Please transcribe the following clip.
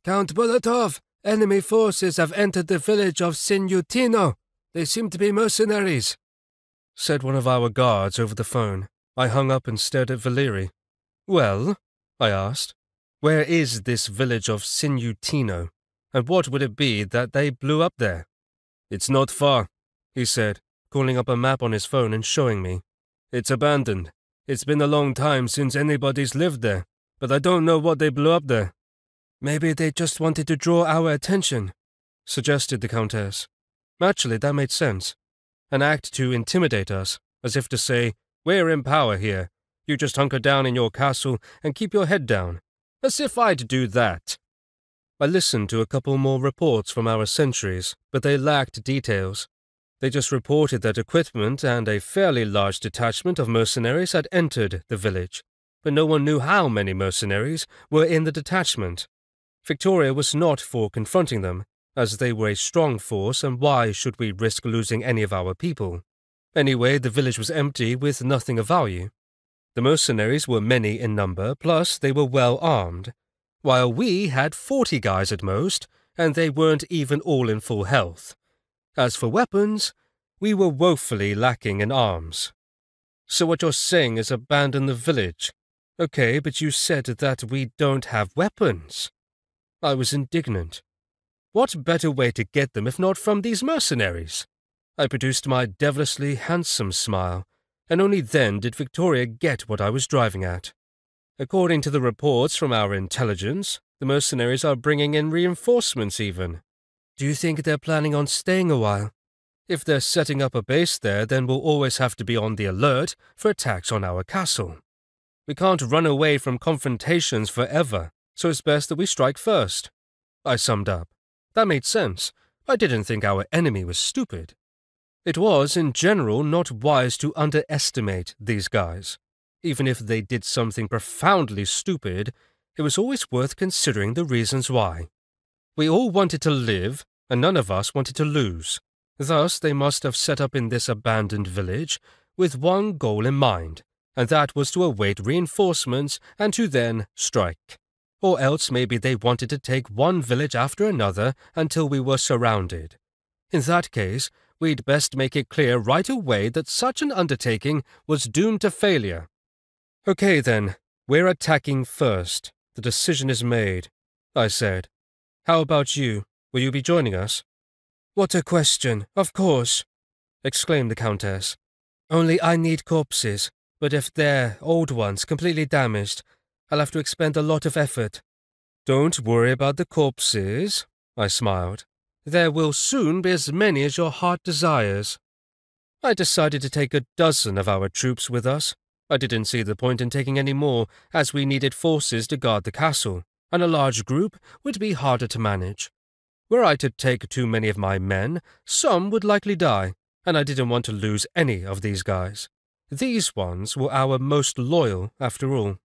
Count Bolotov, enemy forces have entered the village of Sinyutino. They seem to be mercenaries," said one of our guards over the phone. I hung up and stared at Valeri. "Well," I asked, "where is this village of Sinyutino, and what would it be that they blew up there?" "It's not far," he said, calling up a map on his phone and showing me. "It's abandoned. It's been a long time since anybody's lived there, but I don't know what they blew up there." "Maybe they just wanted to draw our attention," suggested the Countess. Actually, that made sense. An act to intimidate us, as if to say, "We're in power here. You just hunker down in your castle and keep your head down." As if I'd do that. I listened to a couple more reports from our sentries, but they lacked details. They just reported that equipment and a fairly large detachment of mercenaries had entered the village, but no one knew how many mercenaries were in the detachment. Victoria was not for confronting them, as they were a strong force, and why should we risk losing any of our people? Anyway, the village was empty with nothing of value. The mercenaries were many in number, plus they were well armed, while we had 40 guys at most, and they weren't even all in full health. As for weapons, we were woefully lacking in arms. "So what you're saying is abandon the village. Okay, but you said that we don't have weapons." I was indignant. What better way to get them if not from these mercenaries? I produced my devilishly handsome smile, and only then did Victoria get what I was driving at. According to the reports from our intelligence, the mercenaries are bringing in reinforcements even. Do you think they're planning on staying a while? If they're setting up a base there, then we'll always have to be on the alert for attacks on our castle. We can't run away from confrontations forever, so it's best that we strike first. I summed up. That made sense. I didn't think our enemy was stupid. It was, in general, not wise to underestimate these guys. Even if they did something profoundly stupid, it was always worth considering the reasons why. We all wanted to live, and none of us wanted to lose. Thus, they must have set up in this abandoned village with one goal in mind, and that was to await reinforcements and to then strike. Or else maybe they wanted to take one village after another until we were surrounded. In that case, we'd best make it clear right away that such an undertaking was doomed to failure. "Okay then, we're attacking first. The decision is made," I said. "How about you? Will you be joining us?" "What a question, of course," exclaimed the Countess. "Only I need corpses, but if they're old ones, completely damaged, I'll have to expend a lot of effort." "Don't worry about the corpses," I smiled. "There will soon be as many as your heart desires." I decided to take a dozen of our troops with us. I didn't see the point in taking any more, as we needed forces to guard the castle, and a large group would be harder to manage. Were I to take too many of my men, some would likely die, and I didn't want to lose any of these guys. These ones were our most loyal, after all.